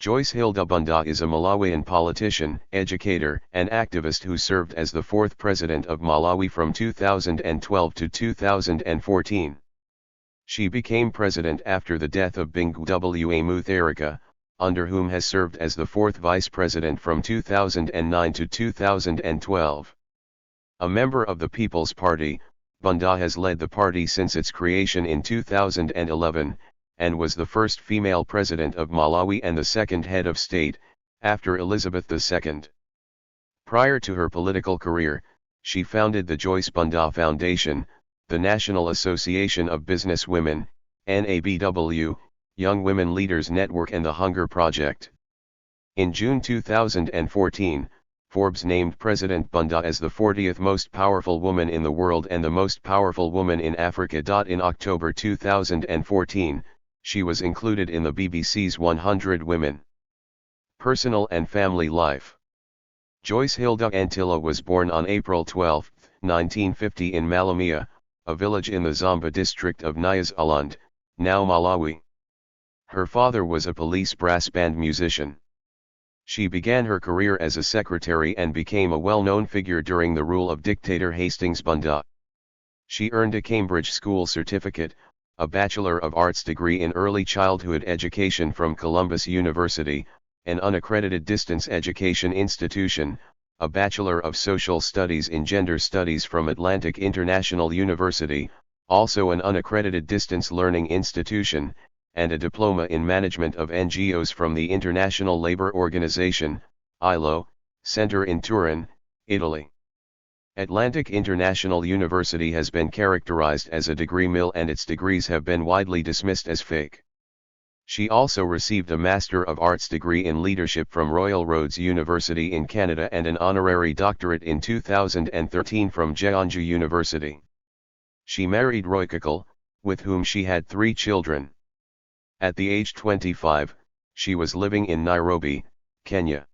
Joyce Hilda Banda is a Malawian politician, educator, and activist who served as the fourth president of Malawi from 2012 to 2014. She became president after the death of Bingu Mutharika, under whom has served as the fourth vice president from 2009 to 2012. A member of the People's Party, Banda has led the party since its creation in 2011, and was the first female president of Malawi and the second head of state, after Elizabeth II. Prior to her political career, she founded the Joyce Banda Foundation, the National Association of Business Women, NABW, Young Women Leaders Network and the Hunger Project. In June 2014, Forbes named President Banda as the 40th most powerful woman in the world and the most powerful woman in Africa. In October 2014, she was included in the BBC's 100 Women. Personal and family life. Joyce Hilda Banda was born on April 12, 1950 in Malawi, a village in the Zomba district of Nyasaland, now Malawi. Her father was a police brass band musician. She began her career as a secretary and became a well-known figure during the rule of dictator Hastings Banda. She earned a Cambridge School certificate, a Bachelor of Arts degree in Early Childhood Education from Columbus University, an unaccredited distance education institution, a Bachelor of Social Studies in Gender Studies from Atlantic International University, also an unaccredited distance learning institution, and a Diploma in Management of NGOs from the International Labour Organization, ILO, Center in Turin, Italy. Atlantic International University has been characterized as a degree mill and its degrees have been widely dismissed as fake. She also received a Master of Arts degree in Leadership from Royal Roads University in Canada and an honorary doctorate in 2013 from Jeonju University. She married Roy Kikal, with whom she had 3 children. At the age 25, she was living in Nairobi, Kenya.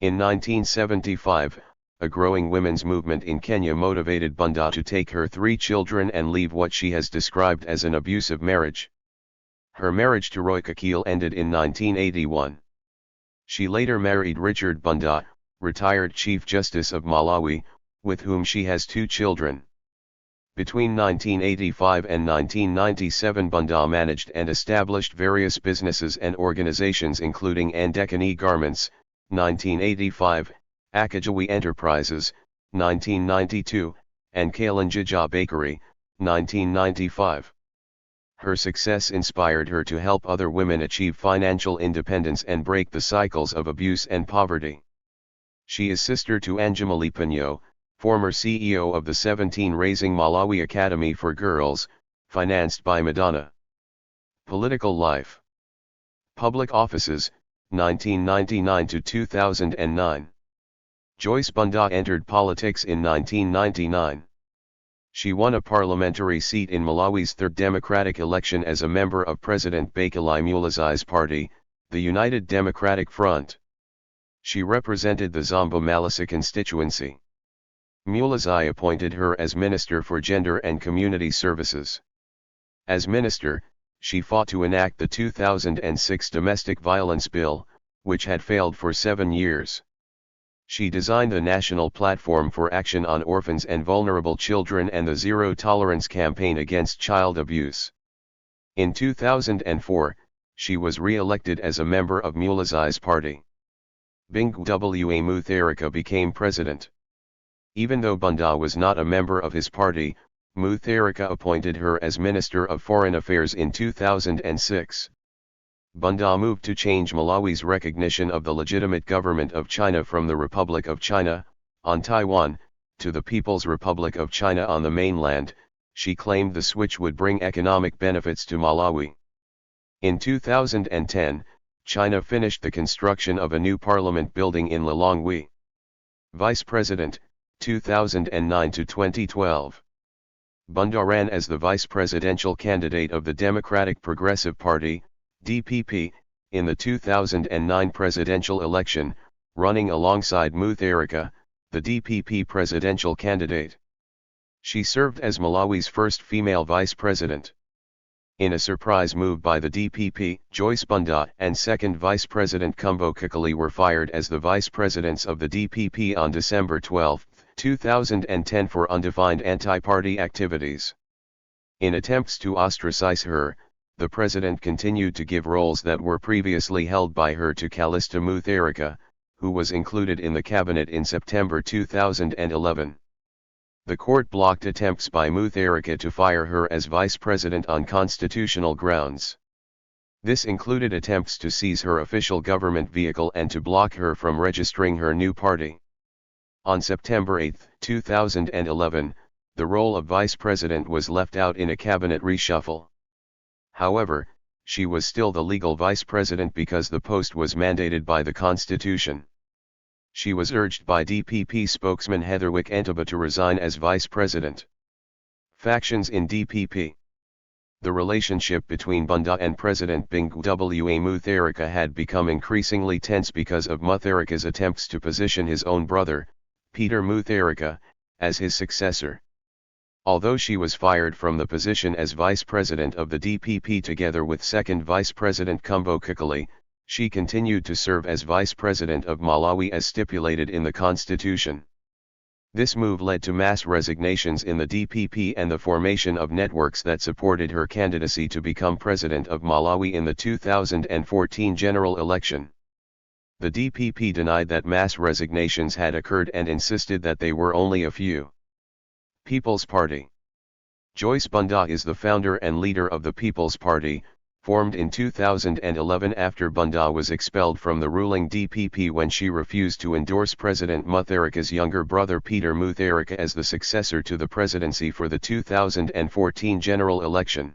In 1975, a growing women's movement in Kenya motivated Banda to take her 3 children and leave what she has described as an abusive marriage. Her marriage to Roy Kikal ended in 1981. She later married Richard Banda, retired Chief Justice of Malawi, with whom she has 2 children. Between 1985 and 1997 Banda managed and established various businesses and organizations including Andekani Garments, 1985, Akajawi Enterprises, 1992, and Kalanjija Bakery, 1995. Her success inspired her to help other women achieve financial independence and break the cycles of abuse and poverty. She is sister to Anjamali Pinho, former CEO of the 17 Raising Malawi Academy for Girls, financed by Madonna. Political life. Public offices, 1999 to 2009. Joyce Banda entered politics in 1999. She won a parliamentary seat in Malawi's third democratic election as a member of President Bakali Mulazai's party, the United Democratic Front. She represented the Zomba Malasa constituency. Mulazai appointed her as Minister for Gender and Community Services. As minister, she fought to enact the 2006 Domestic Violence Bill, which had failed for 7 years. She designed the National Platform for Action on Orphans and Vulnerable Children and the Zero Tolerance Campaign against child abuse. In 2004, she was re-elected as a member of Mulazai's party. Bingu Mutharika became president. Even though Banda was not a member of his party, Mutharika appointed her as Minister of Foreign Affairs in 2006. Banda moved to change Malawi's recognition of the legitimate government of China from the Republic of China, on Taiwan, to the People's Republic of China on the mainland. She claimed the switch would bring economic benefits to Malawi. In 2010, China finished the construction of a new parliament building in Lilongwe. Vice President, 2009 to 2012. Banda ran as the vice presidential candidate of the Democratic Progressive Party, DPP, in the 2009 presidential election, running alongside Mutharika, the DPP presidential candidate. She served as Malawi's first female vice president. In a surprise move by the DPP, Joyce Banda and second Vice President Kumbo Kikali were fired as the vice presidents of the DPP on December 12, 2010 for undefined anti-party activities. In attempts to ostracize her, the president continued to give roles that were previously held by her to Callista Mutharika, who was included in the cabinet in September 2011. The court blocked attempts by Mutharika to fire her as vice president on constitutional grounds. This included attempts to seize her official government vehicle and to block her from registering her new party. On September 8, 2011, the role of vice president was left out in a cabinet reshuffle. However, she was still the legal vice president because the post was mandated by the Constitution. She was urged by DPP spokesman Heatherwick Entebbe to resign as vice president. Factions in DPP. The relationship between Banda and President Bingu Mutharika had become increasingly tense because of Mutharika's attempts to position his own brother, Peter Mutharika, as his successor. Although she was fired from the position as vice president of the DPP together with second vice president Kumbo Kikali, she continued to serve as vice president of Malawi as stipulated in the constitution. This move led to mass resignations in the DPP and the formation of networks that supported her candidacy to become president of Malawi in the 2014 general election. The DPP denied that mass resignations had occurred and insisted that they were only a few. People's Party. Joyce Banda is the founder and leader of the People's Party, formed in 2011 after Banda was expelled from the ruling DPP when she refused to endorse President Mutharika's younger brother Peter Mutharika as the successor to the presidency for the 2014 general election.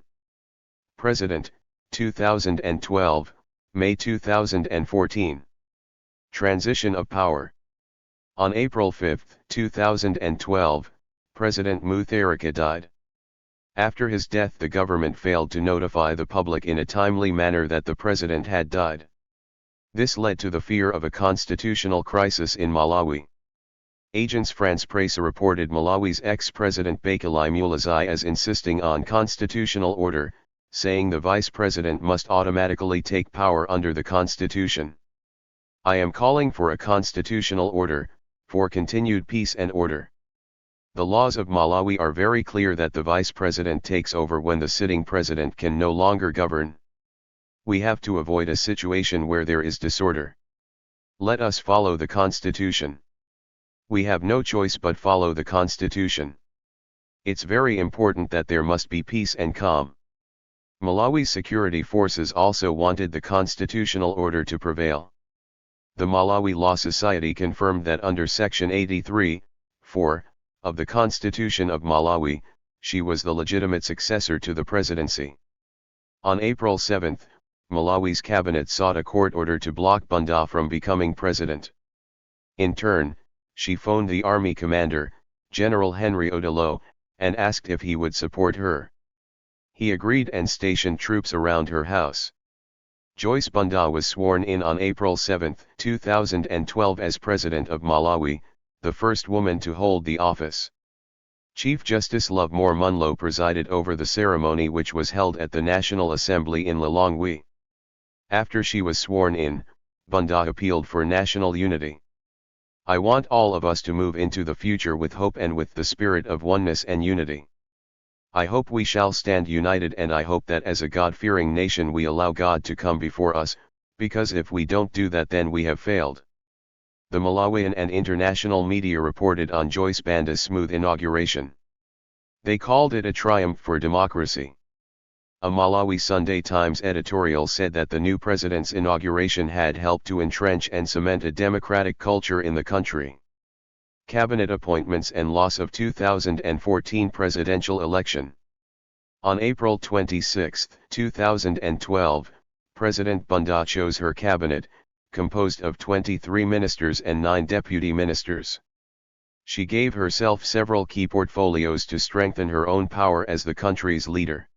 President, 2012, May 2014. Transition of power. On April 5, 2012, President Mutharika died. After his death, the government failed to notify the public in a timely manner that the president had died. This led to the fear of a constitutional crisis in Malawi. Agence France-Presse reported Malawi's ex-president Bakali Mulazai as insisting on constitutional order, saying the vice president must automatically take power under the constitution. "I am calling for a constitutional order, for continued peace and order. The laws of Malawi are very clear that the vice president takes over when the sitting president can no longer govern. We have to avoid a situation where there is disorder. Let us follow the constitution. We have no choice but follow the constitution. It's very important that there must be peace and calm." Malawi's security forces also wanted the constitutional order to prevail. The Malawi Law Society confirmed that under Section 83(4) of the Constitution of Malawi, she was the legitimate successor to the presidency. On April 7, Malawi's cabinet sought a court order to block Banda from becoming president. In turn, she phoned the army commander, General Henry Odilo, and asked if he would support her. He agreed and stationed troops around her house. Joyce Banda was sworn in on April 7, 2012 as President of Malawi, the first woman to hold the office. Chief Justice Lovemore Munlo presided over the ceremony, which was held at the National Assembly in Lilongwe. After she was sworn in, Banda appealed for national unity. "I want all of us to move into the future with hope and with the spirit of oneness and unity. I hope we shall stand united, and I hope that as a God-fearing nation we allow God to come before us, because if we don't do that then we have failed." The Malawian and international media reported on Joyce Banda's smooth inauguration. They called it a triumph for democracy. A Malawi Sunday Times editorial said that the new president's inauguration had helped to entrench and cement a democratic culture in the country. Cabinet appointments and loss of 2014 presidential election. On April 26, 2012, President Banda chose her cabinet, composed of 23 ministers and 9 deputy ministers. She gave herself several key portfolios to strengthen her own power as the country's leader.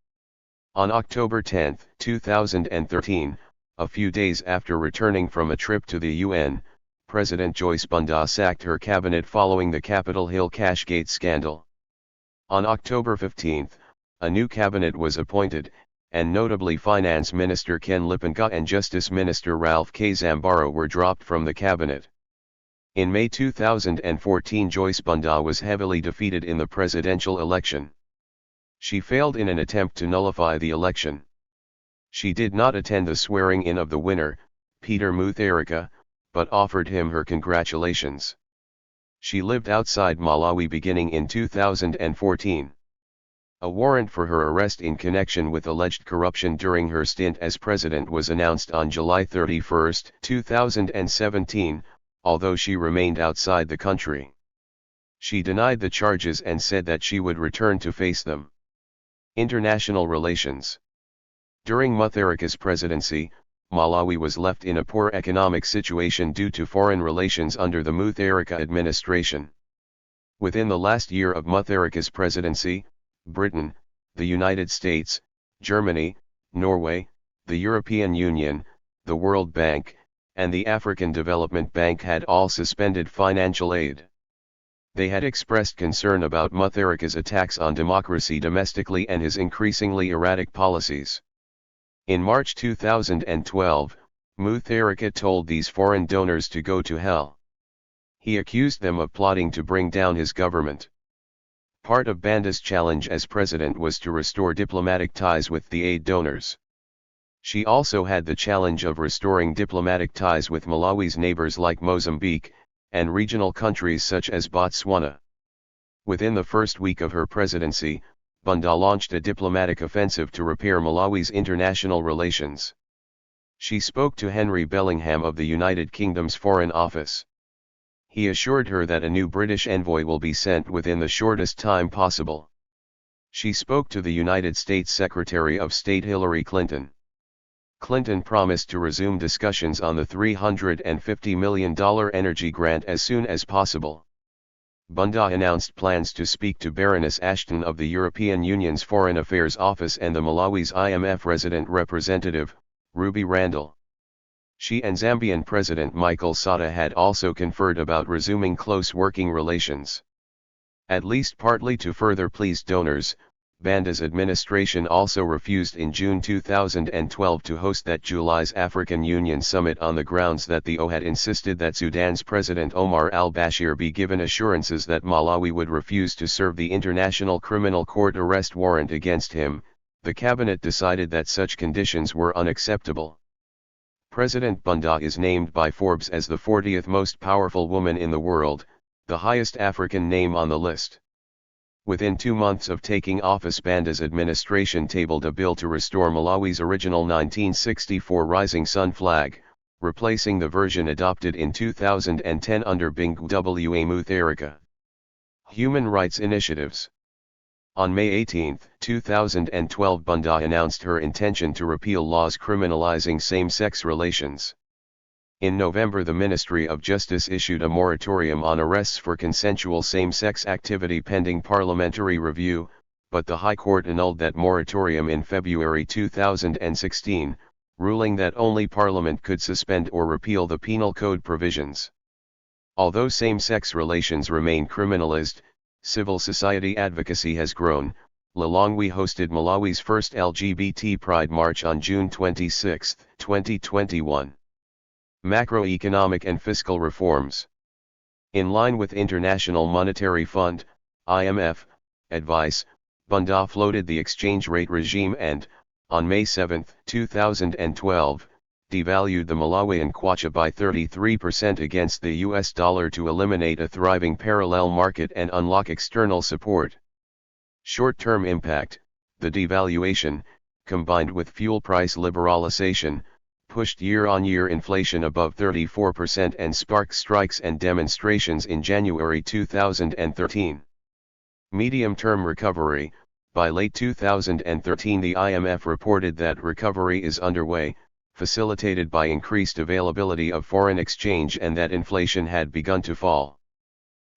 On October 10, 2013, a few days after returning from a trip to the UN, President Joyce Banda sacked her cabinet following the Capitol Hill Cashgate scandal. On October 15, a new cabinet was appointed, and notably Finance Minister Ken Lipanga and Justice Minister Ralph Kazambaro were dropped from the cabinet. In May 2014, Joyce Banda was heavily defeated in the presidential election. She failed in an attempt to nullify the election. She did not attend the swearing-in of the winner, Peter Mutharika, but offered him her congratulations. She lived outside Malawi beginning in 2014. A warrant for her arrest in connection with alleged corruption during her stint as president was announced on July 31, 2017, although she remained outside the country. She denied the charges and said that she would return to face them. International relations. During Mutharika's presidency, Malawi was left in a poor economic situation due to foreign relations under the Mutharika administration. Within the last year of Mutharika's presidency, Britain, the United States, Germany, Norway, the European Union, the World Bank, and the African Development Bank had all suspended financial aid. They had expressed concern about Mutharika's attacks on democracy domestically and his increasingly erratic policies. In March 2012, Mutharika told these foreign donors to go to hell. He accused them of plotting to bring down his government. Part of Banda's challenge as president was to restore diplomatic ties with the aid donors. She also had the challenge of restoring diplomatic ties with Malawi's neighbors like Mozambique, and regional countries such as Botswana. Within the first week of her presidency, Banda launched a diplomatic offensive to repair Malawi's international relations. She spoke to Henry Bellingham of the United Kingdom's Foreign Office. He assured her that a new British envoy will be sent within the shortest time possible. She spoke to the United States Secretary of State Hillary Clinton. Clinton promised to resume discussions on the $350 million energy grant as soon as possible. Banda announced plans to speak to Baroness Ashton of the European Union's Foreign Affairs Office and the Malawi's IMF resident representative, Ruby Randall. She and Zambian President Michael Sata had also conferred about resuming close working relations. At least partly to further please donors, Banda's administration also refused in June 2012 to host that July's African Union summit on the grounds that the O had insisted that Sudan's President Omar al-Bashir be given assurances that Malawi would refuse to serve the International Criminal Court arrest warrant against him. The cabinet decided that such conditions were unacceptable. President Banda is named by Forbes as the 40th most powerful woman in the world, the highest African name on the list. Within 2 months of taking office, Banda's administration tabled a bill to restore Malawi's original 1964 Rising Sun flag, replacing the version adopted in 2010 under Bingu Mutharika. Human rights initiatives. On May 18, 2012, Banda announced her intention to repeal laws criminalizing same-sex relations. In November, the Ministry of Justice issued a moratorium on arrests for consensual same-sex activity pending parliamentary review, but the High Court annulled that moratorium in February 2016, ruling that only Parliament could suspend or repeal the penal code provisions. Although same-sex relations remain criminalized, civil society advocacy has grown. Lilongwe hosted Malawi's first LGBT Pride March on June 26, 2021. Macroeconomic and fiscal reforms. In line with International Monetary Fund, IMF, advice, Banda floated the exchange rate regime and, on May 7, 2012, devalued the Malawian kwacha by 33% against the US dollar to eliminate a thriving parallel market and unlock external support. Short-term impact: the devaluation, combined with fuel price liberalization, pushed year-on-year inflation above 34% and sparked strikes and demonstrations in January 2013. Medium-term recovery: by late 2013 the IMF reported that recovery is underway, facilitated by increased availability of foreign exchange and that inflation had begun to fall.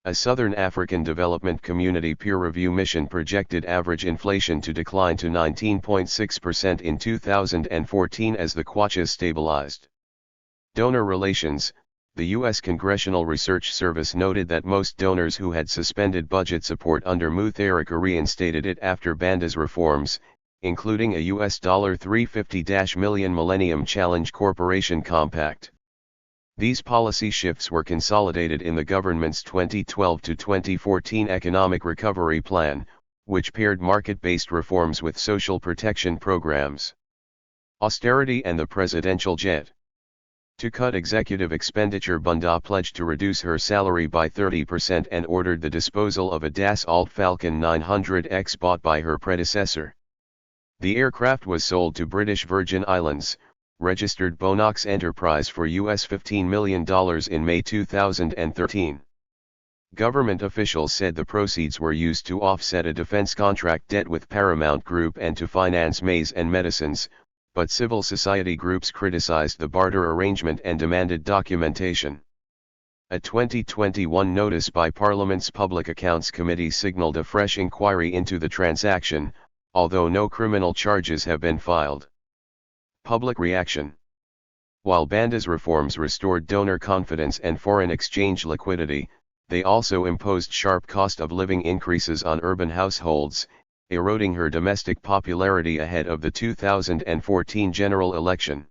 A Southern African Development Community peer review mission projected average inflation to decline to 19.6% in 2014 as the kwacha stabilized. Donor relations: the U.S. Congressional Research Service noted that most donors who had suspended budget support under Mutharika reinstated it after Banda's reforms, including a US $350 million Millennium Challenge Corporation Compact. These policy shifts were consolidated in the government's 2012 to 2014 Economic Recovery Plan, which paired market-based reforms with social protection programs. Austerity and the presidential jet. To cut executive expenditure, Banda pledged to reduce her salary by 30% and ordered the disposal of a Dassault Falcon 900X bought by her predecessor. The aircraft was sold to British Virgin Islands, registered Bonox Enterprise for US $15 million in May 2013. Government officials said the proceeds were used to offset a defense contract debt with Paramount Group and to finance maize and medicines, but civil society groups criticized the barter arrangement and demanded documentation. A 2021 notice by Parliament's Public Accounts Committee signaled a fresh inquiry into the transaction, although no criminal charges have been filed. Public reaction. While Banda's reforms restored donor confidence and foreign exchange liquidity, they also imposed sharp cost of living increases on urban households, eroding her domestic popularity ahead of the 2014 general election.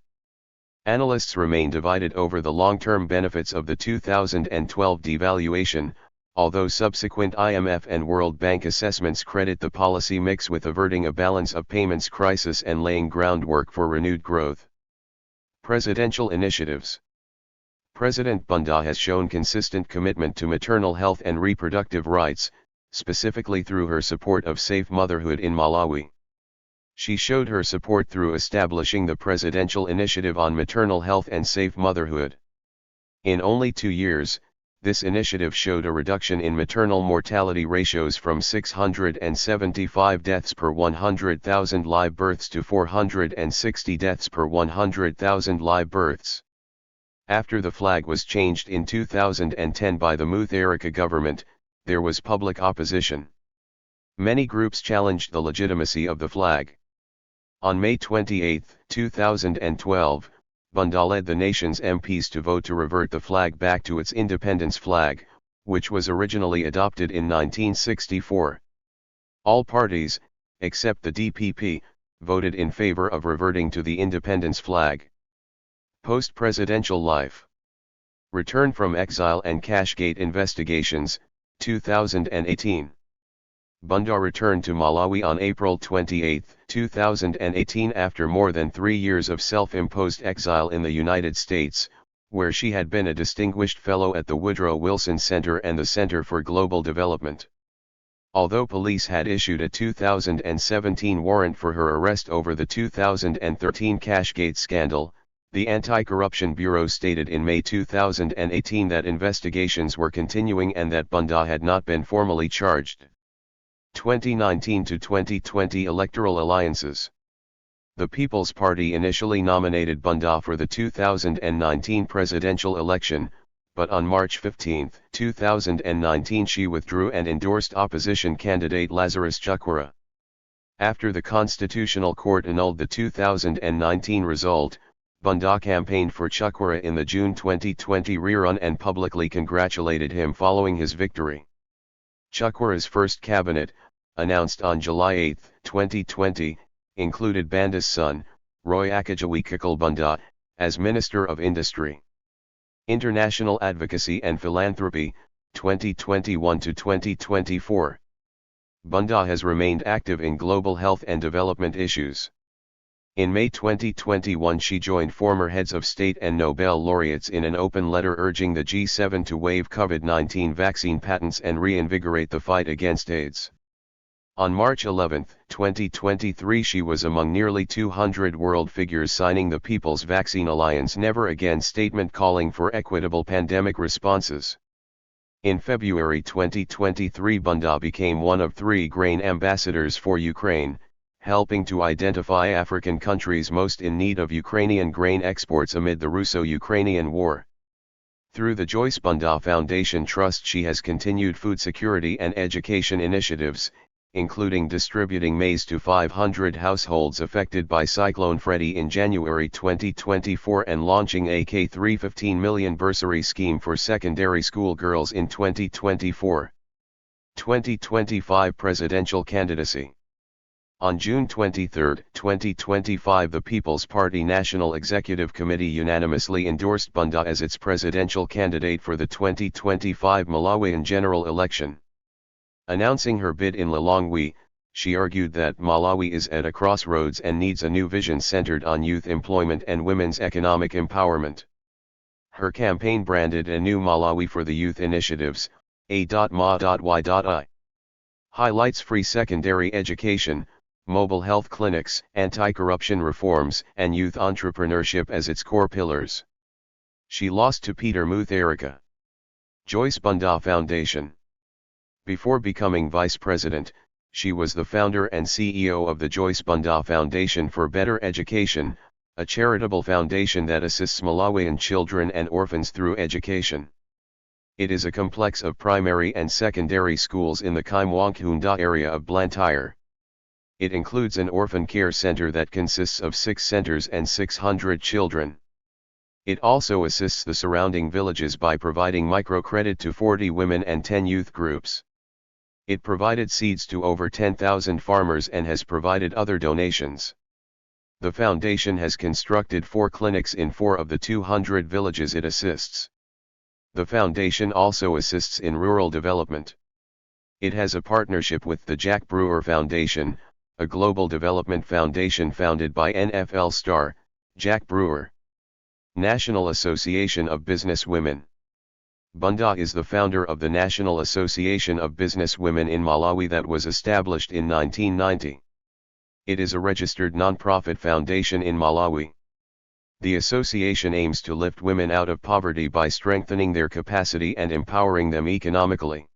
Analysts remain divided over the long-term benefits of the 2012 devaluation, although subsequent IMF and World Bank assessments credit the policy mix with averting a balance of payments crisis and laying groundwork for renewed growth. Presidential initiatives. President Banda has shown consistent commitment to maternal health and reproductive rights, specifically through her support of safe motherhood in Malawi. She showed her support through establishing the Presidential Initiative on Maternal Health and Safe Motherhood. In only 2 years, this initiative showed a reduction in maternal mortality ratios from 675 deaths per 100,000 live births to 460 deaths per 100,000 live births. After the flag was changed in 2010 by the Mutharika government, there was public opposition. Many groups challenged the legitimacy of the flag. On May 28, 2012, Banda led the nation's MPs to vote to revert the flag back to its independence flag, which was originally adopted in 1964. All parties, except the DPP, voted in favor of reverting to the independence flag. Post-presidential life. Return from exile and Cashgate investigations, 2018. Banda returned to Malawi on April 28, 2018 after more than 3 years of self-imposed exile in the United States, where she had been a distinguished fellow at the Woodrow Wilson Center and the Center for Global Development. Although police had issued a 2017 warrant for her arrest over the 2013 Cashgate scandal, the Anti-Corruption Bureau stated in May 2018 that investigations were continuing and that Banda had not been formally charged. 2019 to 2020 electoral alliances. The People's Party initially nominated Banda for the 2019 presidential election, but on March 15, 2019 she withdrew and endorsed opposition candidate Lazarus Chakwera. After the Constitutional Court annulled the 2019 result, Banda campaigned for Chakwera in the June 2020 rerun and publicly congratulated him following his victory. Chakwera's first cabinet, announced on July 8, 2020, included Banda's son, Roy Akajawikikal Banda, as Minister of Industry. International Advocacy and Philanthropy, 2021 to 2024. Banda has remained active in global health and development issues. In May 2021 she joined former heads of state and Nobel laureates in an open letter urging the G7 to waive COVID-19 vaccine patents and reinvigorate the fight against AIDS. On March 11, 2023 she was among nearly 200 world figures signing the People's Vaccine Alliance Never Again statement calling for equitable pandemic responses. In February 2023 Banda became one of 3 grain ambassadors for Ukraine, helping to identify African countries most in need of Ukrainian grain exports amid the Russo-Ukrainian war. Through the Joyce Banda Foundation Trust she has continued food security and education initiatives, including distributing maize to 500 households affected by Cyclone Freddy in January 2024 and launching a K-3 million bursary scheme for secondary school girls in 2024. 2025 presidential candidacy. On June 23, 2025, the People's Party National Executive Committee unanimously endorsed Banda as its presidential candidate for the 2025 Malawian general election. Announcing her bid in Lilongwe, she argued that Malawi is at a crossroads and needs a new vision centered on youth employment and women's economic empowerment. Her campaign branded a new Malawi for the youth initiatives, A.Ma.Y.I. Highlights free secondary education, mobile health clinics, anti-corruption reforms, and youth entrepreneurship as its core pillars. She lost to Peter Mutharika. Joyce Banda Foundation. Before becoming vice president, she was the founder and CEO of the Joyce Banda Foundation for Better Education, a charitable foundation that assists Malawian children and orphans through education. It is a complex of primary and secondary schools in the Kimwankunda area of Blantyre. It includes an orphan care center that consists of 6 centers and 600 children. It also assists the surrounding villages by providing microcredit to 40 women and 10 youth groups. It provided seeds to over 10,000 farmers and has provided other donations. The foundation has constructed 4 clinics in 4 of the 200 villages it assists. The foundation also assists in rural development. It has a partnership with the Jack Brewer Foundation, a global development foundation founded by NFL star, Jack Brewer. National Association of Business Women. Banda is the founder of the National Association of Business Women in Malawi that was established in 1990. It is a registered non-profit foundation in Malawi. The association aims to lift women out of poverty by strengthening their capacity and empowering them economically.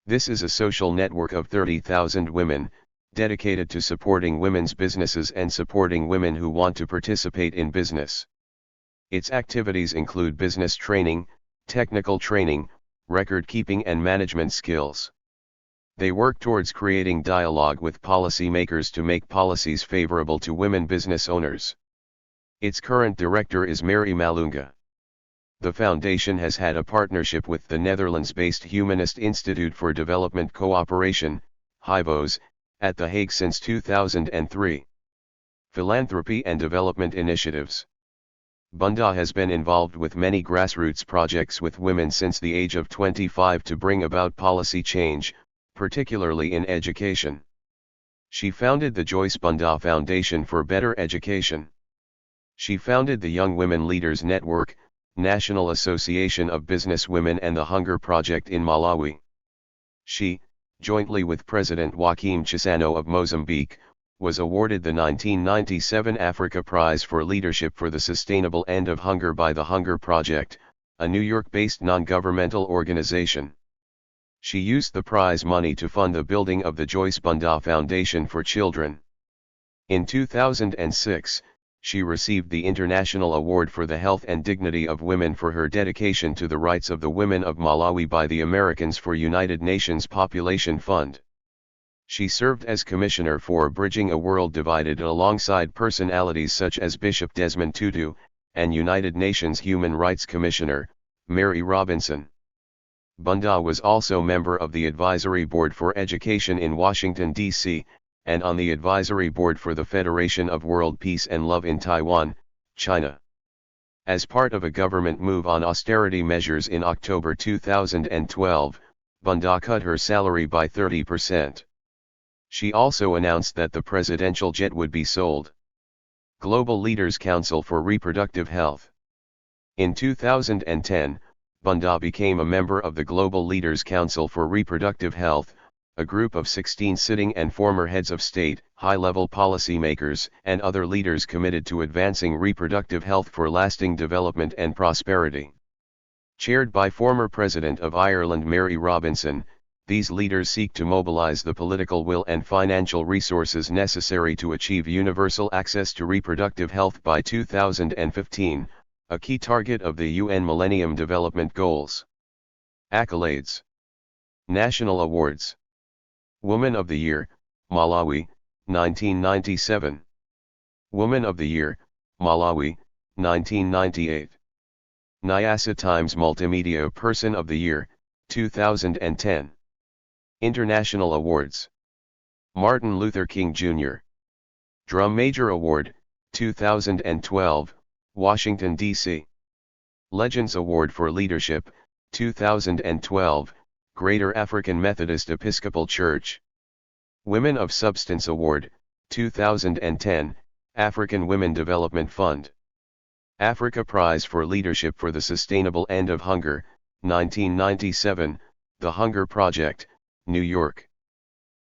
This is a social network of 30,000 women, dedicated to supporting women's businesses and supporting women who want to participate in business. Its activities include business training, technical training, record keeping and management skills. They work towards creating dialogue with policymakers to make policies favorable to women business owners. Its current director is Mary Malunga. The foundation has had a partnership with the Netherlands-based Humanist Institute for Development Cooperation, HIVOS, at The Hague since 2003. Philanthropy and development initiatives. Banda has been involved with many grassroots projects with women since the age of 25 to bring about policy change, particularly in education. She founded the Joyce Banda Foundation for Better Education. She founded the Young Women Leaders Network, National Association of Business Women and the Hunger Project in Malawi. She, jointly with President Joaquim Chissano of Mozambique, was awarded the 1997 Africa Prize for Leadership for the Sustainable End of Hunger by the Hunger Project, a New York-based non-governmental organization. She used the prize money to fund the building of the Joyce Banda Foundation for Children. In 2006, she received the International Award for the Health and Dignity of Women for her dedication to the rights of the women of Malawi by the Americans for United Nations Population Fund. She served as Commissioner for Bridging a World Divided alongside personalities such as Bishop Desmond Tutu, and United Nations Human Rights Commissioner, Mary Robinson. Banda was also member of the Advisory Board for Education in Washington, D.C., and on the Advisory Board for the Federation of World Peace and Love in Taiwan, China. As part of a government move on austerity measures in October 2012, Banda cut her salary by 30%. She also announced that the presidential jet would be sold. Global Leaders Council for Reproductive Health. In 2010, Banda became a member of the Global Leaders Council for Reproductive Health, a group of 16 sitting and former heads of state, high-level policymakers, and other leaders committed to advancing reproductive health for lasting development and prosperity. Chaired by former President of Ireland Mary Robinson, these leaders seek to mobilize the political will and financial resources necessary to achieve universal access to reproductive health by 2015, a key target of the UN Millennium Development Goals. Accolades. National Awards. Woman of the Year, Malawi, 1997. Woman of the Year, Malawi, 1998. Nyasa Times Multimedia Person of the Year, 2010. International Awards. Martin Luther King Jr. Drum Major Award, 2012, Washington, D.C. Legends Award for Leadership, 2012, Greater African Methodist Episcopal Church. Women of Substance Award, 2010, African Women Development Fund. Africa Prize for Leadership for the Sustainable End of Hunger, 1997, The Hunger Project, New York.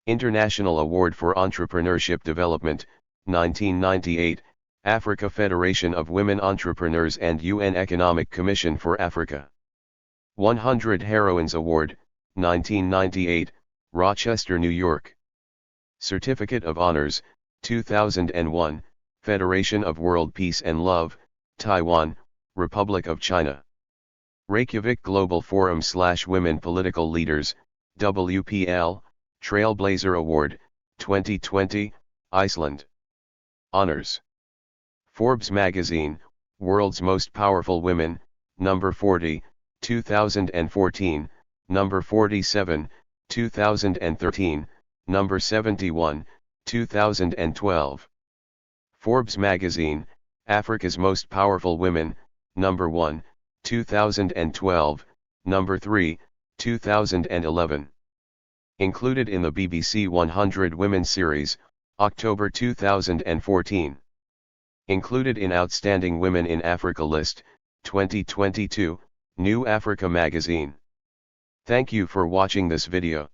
International Award for Entrepreneurship Development, 1998, Africa Federation of Women Entrepreneurs and UN Economic Commission for Africa. 100 Heroines Award, 1998, Rochester, New York. Certificate of Honors, 2001, Federation of World Peace and Love, Taiwan, Republic of China. Reykjavik Global Forum/Women Political Leaders, WPL, Trailblazer Award, 2020, Iceland. Honors. Forbes Magazine, World's Most Powerful Women, number 40, 2014, number 47, 2013, number 71, 2012. Forbes Magazine, Africa's Most Powerful Women, number 1, 2012, number 3, 2011. Included in the BBC 100 Women series, October 2014. Included in Outstanding Women in Africa list, 2022, New Africa Magazine. Thank you for watching this video.